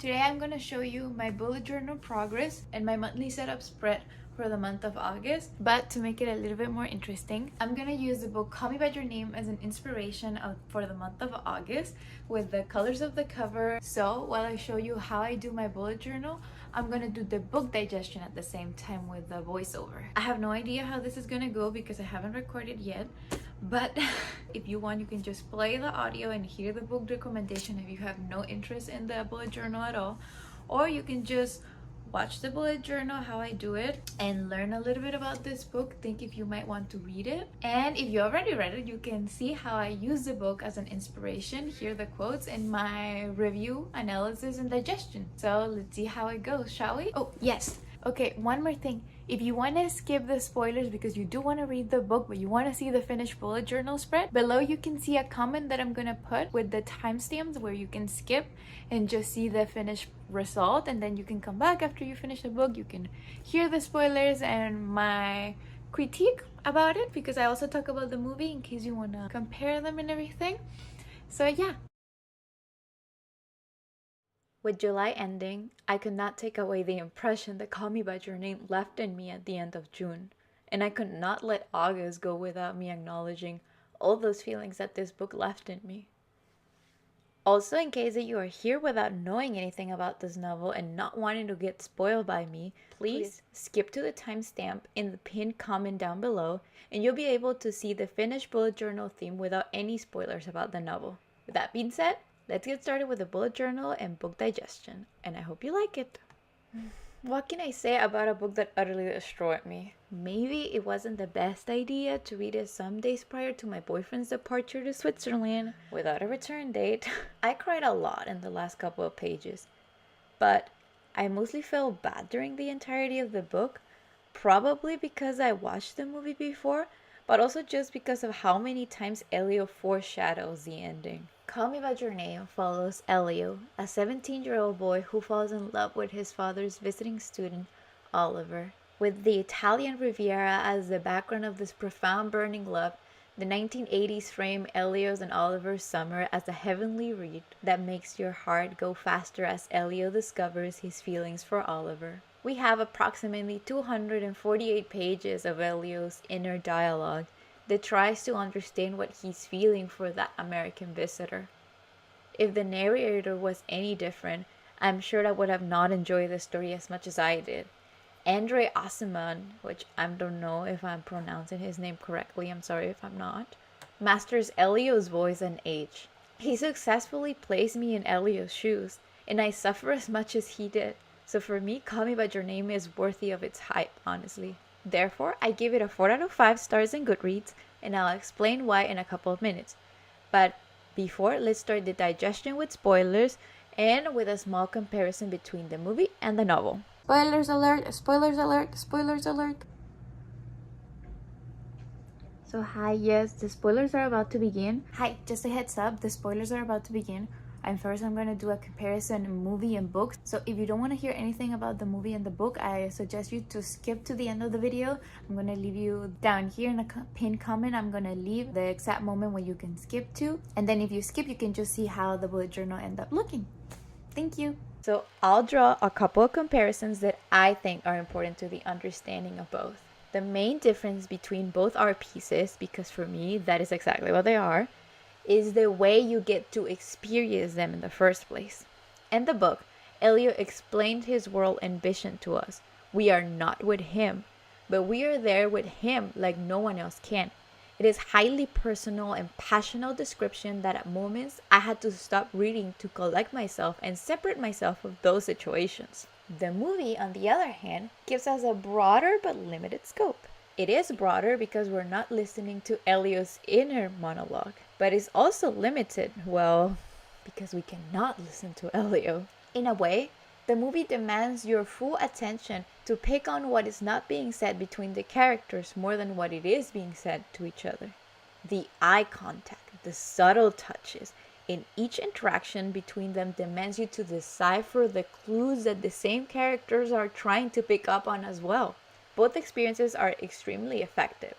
Today I'm going to show you my bullet journal progress and my monthly setup spread for the month of August. But to make it a little bit more interesting, I'm going to use the book Call Me By Your Name as an inspiration for the month of August with the colors of the cover. So while I show you how I do my bullet journal, I'm going to do the book digestion at the same time with the voiceover. I have no idea how this is going to go because I haven't recorded yet. But if you want, you can just play the audio and hear the book recommendation if you have no interest in the bullet journal at all. Or you can just watch the bullet journal, how I do it, and learn a little bit about this book. Think if you might want to read it. And if you already read it, you can see how I use the book as an inspiration, hear the quotes in my review, analysis, and digestion. So let's see how it goes, shall we? Oh, yes. Okay, one more thing. If you want to skip the spoilers because you do want to read the book but you want to see the finished bullet journal spread, below you can see a comment that I'm going to put with the timestamps where you can skip and just see the finished result, and then you can come back after you finish the book. You can hear the spoilers and my critique about it, because I also talk about the movie in case you want to compare them and everything. So yeah. With July ending, I could not take away the impression that Call Me By Your Name left in me at the end of June, and I could not let August go without me acknowledging all those feelings that this book left in me. Also, in case that you are here without knowing anything about this novel and not wanting to get spoiled by me, please skip to the timestamp in the pinned comment down below, and you'll be able to see the finished bullet journal theme without any spoilers about the novel. With that being said, let's get started with the bullet journal and book digestion, and I hope you like it. What can I say about a book that utterly destroyed me? Maybe it wasn't the best idea to read it some days prior to my boyfriend's departure to Switzerland without a return date. I cried a lot in the last couple of pages, but I mostly felt bad during the entirety of the book, probably because I watched the movie before, but also just because of how many times Elio foreshadows the ending. Call Me By Your Name follows Elio, a 17-year-old boy who falls in love with his father's visiting student, Oliver. With the Italian Riviera as the background of this profound burning love, the 1980s frame Elio's and Oliver's summer as a heavenly read that makes your heart go faster as Elio discovers his feelings for Oliver. We have approximately 248 pages of Elio's inner dialogue that tries to understand what he's feeling for that American visitor. If the narrator was any different, I'm sure I would have not enjoyed the story as much as I did. Andre Osman, which I don't know if I'm pronouncing his name correctly, I'm sorry if I'm not, masters Elio's voice and age. He successfully placed me in Elio's shoes, and I suffer as much as he did. So for me, Call Me By Your Name is worthy of its hype, honestly. Therefore, I give it a 4 out of 5 stars in Goodreads, and I'll explain why in a couple of minutes. But before, let's start the digestion with spoilers and with a small comparison between the movie and the novel. Spoilers alert, spoilers alert, spoilers alert. So hi, yes, the spoilers are about to begin. Hi, just a heads up, the spoilers are about to begin. I'm going to do a comparison movie and book. So if you don't want to hear anything about the movie and the book, I suggest you to skip to the end of the video. I'm going to leave you down here in the pinned comment. I'm going to leave the exact moment where you can skip to. And then if you skip, you can just see how the bullet journal end up looking. Thank you. So I'll draw a couple of comparisons that I think are important to the understanding of both. The main difference between both art pieces, because for me, that is exactly what they are, is the way you get to experience them in the first place. In the book, Elio explained his world and vision to us. We are not with him, but we are there with him like no one else can. It is highly personal and passionate description that at moments I had to stop reading to collect myself and separate myself from those situations. The movie, on the other hand, gives us a broader but limited scope. It is broader because we're not listening to Elio's inner monologue, but it's also limited, well, because we cannot listen to Elio. In a way, the movie demands your full attention to pick on what is not being said between the characters more than what it is being said to each other. The eye contact, the subtle touches in each interaction between them demands you to decipher the clues that the same characters are trying to pick up on as well. Both experiences are extremely effective,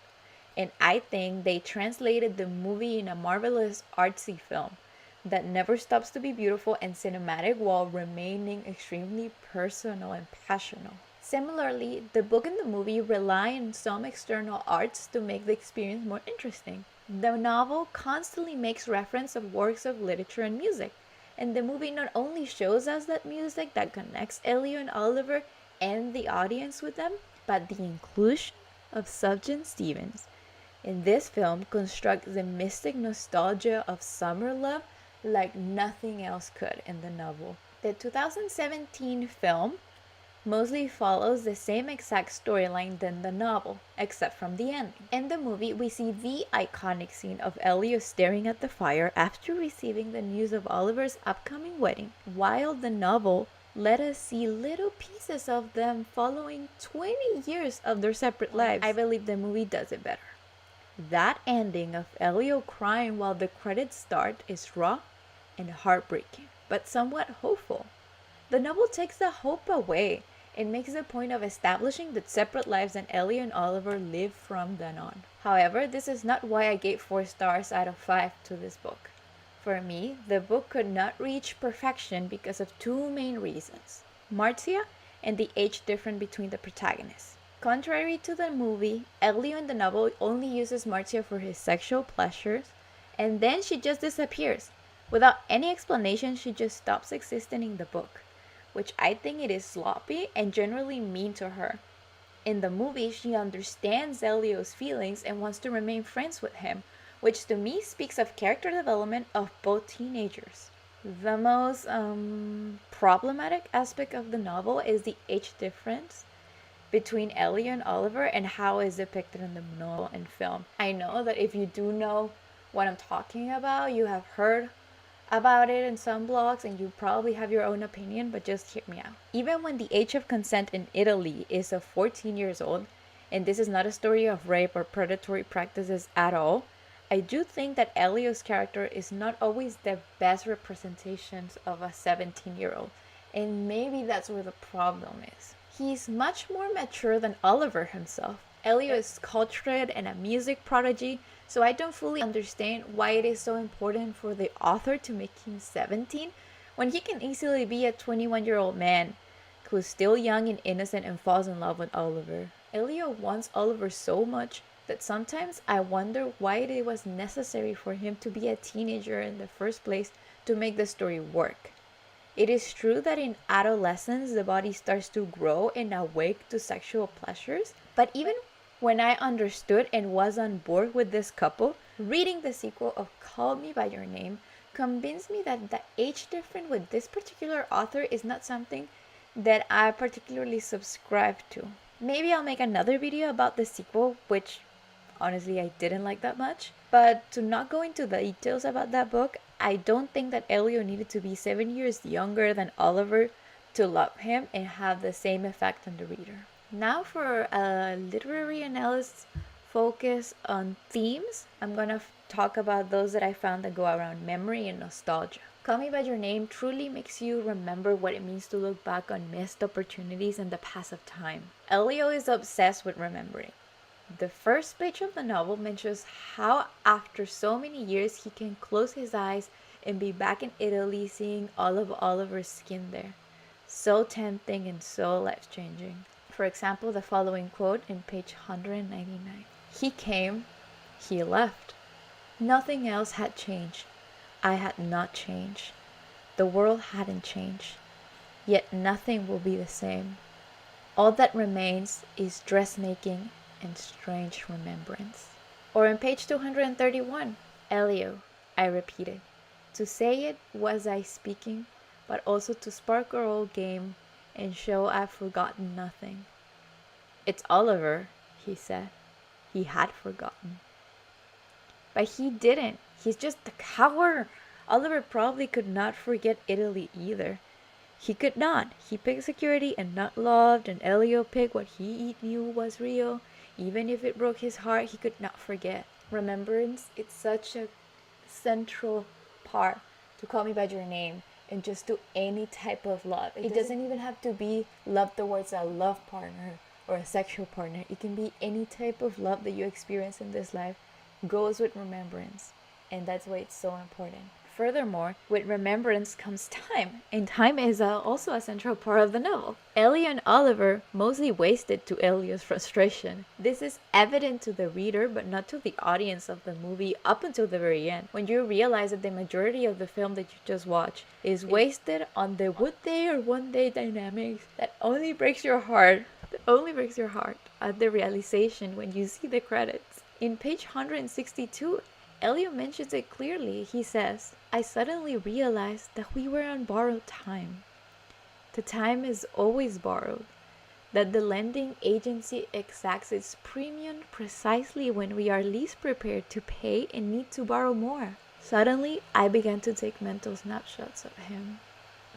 and I think they translated the movie in a marvelous artsy film that never stops to be beautiful and cinematic while remaining extremely personal and passionate. Similarly, the book and the movie rely on some external arts to make the experience more interesting. The novel constantly makes reference of works of literature and music, and the movie not only shows us that music that connects Elio and Oliver and the audience with them, but the inclusion of Sufjan Stevens in this film constructs the mystic nostalgia of summer love like nothing else could in the novel. The 2017 film mostly follows the same exact storyline than the novel, except from the ending. In the movie, we see the iconic scene of Elio staring at the fire after receiving the news of Oliver's upcoming wedding, while the novel let us see little pieces of them following 20 years of their separate lives. I believe the movie does it better. That ending of Elio crying while the credits start is raw and heartbreaking, but somewhat hopeful. The novel takes the hope away and makes the point of establishing that separate lives and Ellie and Oliver live from then on. However, this is not why I gave 4 stars out of 5 to this book. For me, the book could not reach perfection because of 2 main reasons: Marcia and the age difference between the protagonists. Contrary to the movie, Elio in the novel only uses Marcia for his sexual pleasures, and then she just disappears. Without any explanation, she just stops existing in the book, which I think it is sloppy and generally mean to her. In the movie, she understands Elio's feelings and wants to remain friends with him, which to me speaks of character development of both teenagers. The most problematic aspect of the novel is the age difference between Ellie and Oliver and how it's depicted in the novel and film. I know that if you do know what I'm talking about, you have heard about it in some blogs and you probably have your own opinion, but just hear me out. Even when the age of consent in Italy is of 14 years old, and this is not a story of rape or predatory practices at all, I do think that Elio's character is not always the best representations of a 17-year-old, and maybe that's where the problem is. He's much more mature than Oliver himself. Elio is cultured and a music prodigy, so I don't fully understand why it is so important for the author to make him 17 when he can easily be a 21-year-old man who's still young and innocent and falls in love with Oliver. Elio wants Oliver so much that sometimes I wonder why it was necessary for him to be a teenager in the first place to make the story work. It is true that in adolescence the body starts to grow and awake to sexual pleasures, but even when I understood and was on board with this couple, reading the sequel of Call Me By Your Name convinced me that the age difference with this particular author is not something that I particularly subscribe to. Maybe I'll make another video about the sequel, which honestly I didn't like that much. But to not go into the details about that book, I don't think that Elio needed to be 7 years younger than Oliver to love him and have the same effect on the reader. Now for a literary analysis focus on themes, I'm gonna talk about those that I found that go around memory and nostalgia. Call Me By Your Name truly makes you remember what it means to look back on missed opportunities and the pass of time. Elio is obsessed with remembering. The first page of the novel mentions how after so many years he can close his eyes and be back in Italy seeing all of Oliver's skin there. So tempting and so life-changing. For example, the following quote in page 199. He came, he left. Nothing else had changed. I had not changed. The world hadn't changed. Yet nothing will be the same. All that remains is dressmaking and strange remembrance. Or on page 231, Elio, I repeated. To say it was I speaking, but also to spark our old game and show I've forgotten nothing. It's Oliver, he said. He had forgotten. But he didn't. He's just a coward. Oliver probably could not forget Italy either. He could not. He picked security and not loved, and Elio picked what he knew was real. Even if it broke his heart, he could not forget. Remembrance, it's such a central part to Call Me By Your Name and just to any type of love. It doesn't even have to be love towards a love partner or a sexual partner. It can be any type of love that you experience in this life goes with remembrance. And that's why it's so important. Furthermore, with remembrance comes time, and time is also a central part of the novel. Ellie and Oliver mostly wasted to Elio's frustration. This is evident to the reader, but not to the audience of the movie up until the very end, when you realize that the majority of the film that you just watched is wasted on the would they or won't they dynamics that only breaks your heart. That only breaks your heart at the realization when you see the credits. In page 162, Elio mentions it clearly. He says, "I suddenly realized that we were on borrowed time. The time is always borrowed. That the lending agency exacts its premium precisely when we are least prepared to pay and need to borrow more." Suddenly, I began to take mental snapshots of him.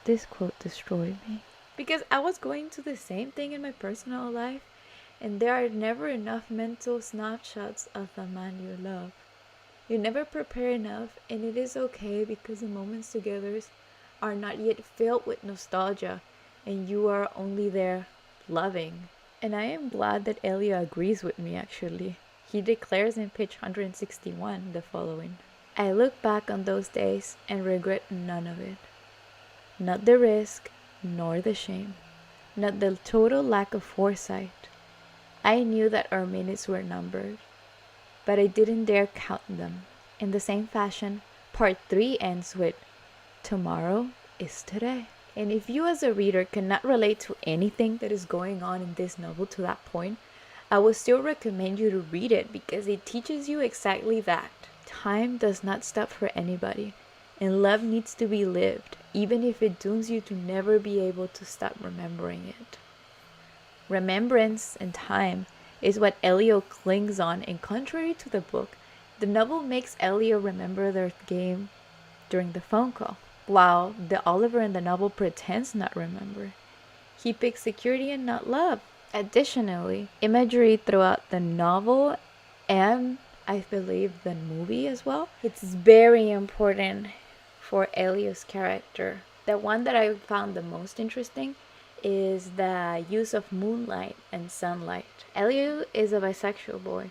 This quote destroyed me. Because I was going through the same thing in my personal life, and there are never enough mental snapshots of the man you love. You never prepare enough, and it is okay because the moments together are not yet filled with nostalgia, and you are only there loving. And I am glad that Elio agrees with me actually. He declares in page 161 the following: "I look back on those days and regret none of it. Not the risk, nor the shame, not the total lack of foresight. I knew that our minutes were numbered, but I didn't dare count them." In the same fashion, part 3 ends with, "Tomorrow is today." And if you as a reader cannot relate to anything that is going on in this novel to that point, I would still recommend you to read it because it teaches you exactly that. Time does not stop for anybody, and love needs to be lived, even if it dooms you to never be able to stop remembering it. Remembrance and time is what Elio clings on, and contrary to the book, the novel makes Elio remember their game during the phone call, while the Oliver in the novel pretends not remember. He picks security and not love. Additionally, imagery throughout the novel and I believe the movie as well, it's very important for Elio's character. The one that I found the most interesting is the use of moonlight and sunlight. Elio is a bisexual boy,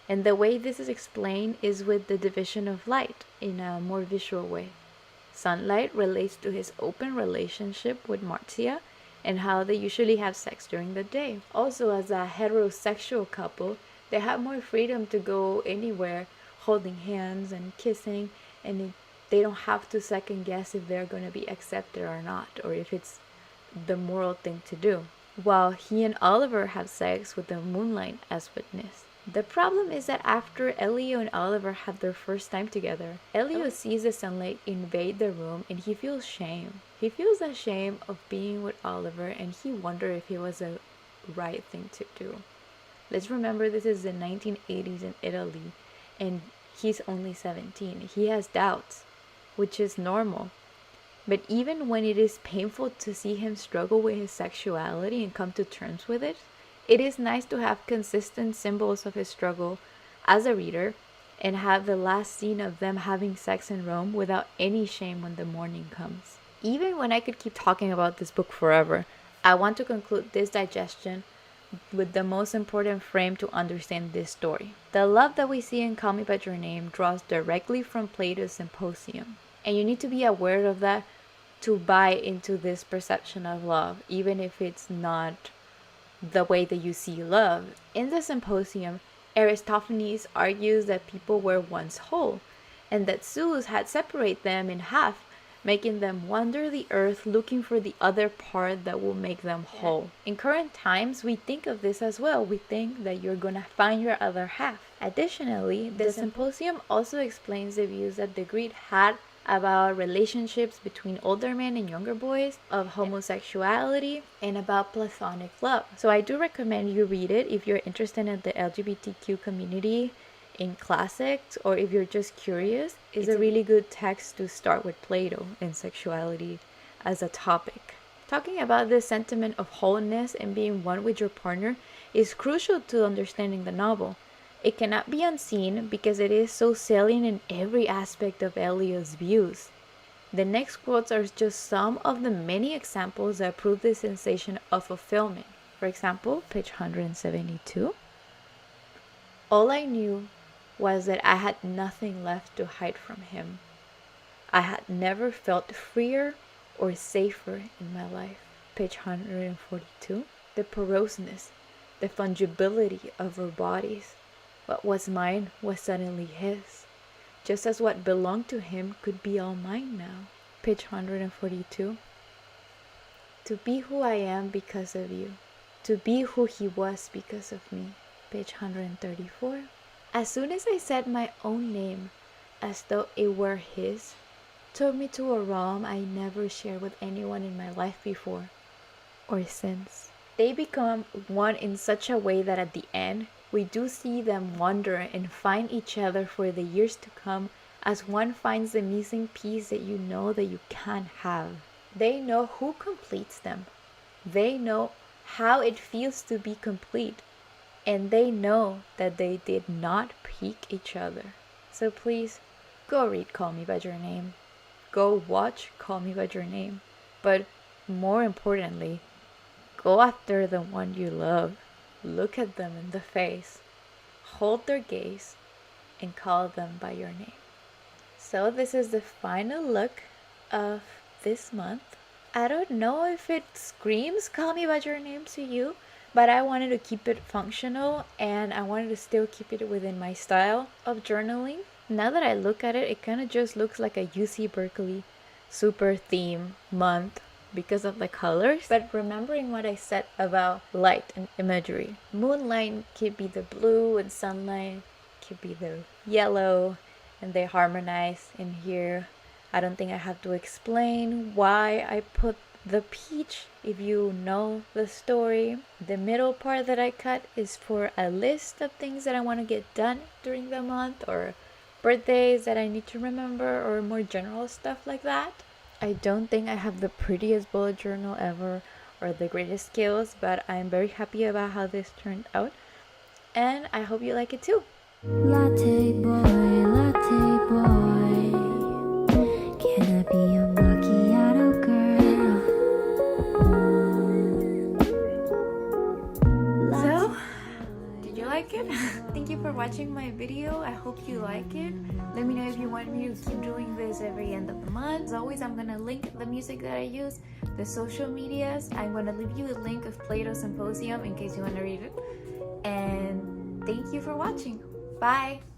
and the way this is explained is with the division of light in a more visual way. Sunlight relates to his open relationship with Marcia and how they usually have sex during the day. Also, as a heterosexual couple, they have more freedom to go anywhere holding hands and kissing, and they don't have to second guess if they're going to be accepted or not, or if it's the moral thing to do, while he and Oliver have sex with the moonlight as witness. The problem is that after Elio and Oliver have their first time together, Elio sees the sunlight invade the room and he feels shame. He feels the shame of being with Oliver, and he wonders if it was the right thing to do. Let's remember this is the 1980s in Italy, and he's only 17. He has doubts, which is normal. But even when it is painful to see him struggle with his sexuality and come to terms with it, it is nice to have consistent symbols of his struggle as a reader and have the last scene of them having sex in Rome without any shame when the morning comes. Even when I could keep talking about this book forever, I want to conclude this digestion with the most important frame to understand this story. The love that we see in Call Me By Your Name draws directly from Plato's Symposium. And you need to be aware of that to buy into this perception of love, even if it's not the way that you see love. In the Symposium, Aristophanes argues that people were once whole, and that Zeus had separated them in half, making them wander the earth looking for the other part that will make them whole. In current times, we think of this as well. We think that you're gonna find your other half. Additionally, the Symposium also explains the views that the Greek had about relationships between older men and younger boys, of homosexuality, and about platonic love. So I do recommend you read it if you're interested in the LGBTQ community in classics, or if you're just curious. It's a really good text to start with Plato and sexuality as a topic. Talking about this sentiment of wholeness and being one with your partner is crucial to understanding the novel. It cannot be unseen because it is so salient in every aspect of Elio's views. The next quotes are just some of the many examples that prove the sensation of fulfillment. For example, page 172. "All I knew was that I had nothing left to hide from him. I had never felt freer or safer in my life. Page 142. The poroseness, the fungibility of our bodies. What was mine was suddenly his, just as what belonged to him could be all mine now. Page 142. To be who I am because of you. To be who he was because of me. Page 134. As soon as I said my own name, as though it were his, took me to a realm I never shared with anyone in my life before or since. They become one in such a way that at the end, we do see them wander and find each other for the years to come, as one finds the missing piece that you know that you can't have. They know who completes them. They know how it feels to be complete. And they know that they did not pick each other. So please, go read Call Me By Your Name. Go watch Call Me By Your Name. But more importantly, go after the one you love. Look at them in the face. Hold their gaze and call them by your name. So this is the final look of this month. I don't know if it screams Call Me By Your Name to you, but I wanted to keep it functional and I wanted to still keep it within my style of journaling. Now that I look at it, it kind of just looks like a UC Berkeley super theme month because of the colors. But remembering what I said about light and imagery, moonlight could be the blue and sunlight could be the yellow, and they harmonize in here. I don't think I have to explain why I put the peach if you know the story. The middle part that I cut is for a list of things that I want to get done during the month, or birthdays that I need to remember, or more general stuff like that. I don't think I have the prettiest bullet journal ever or the greatest skills, but I'm very happy about how this turned out, and I hope you like it too. Latte boy, can I be a macchiato girl? So, did you like it? Thank you for watching my video. I hope you like it. Let me know if you want me to keep doing this every end of the month. As always, I'm gonna link the music that I use, the social medias. I'm gonna leave you a link of Plato Symposium in case you want to read it. And thank you for watching. Bye!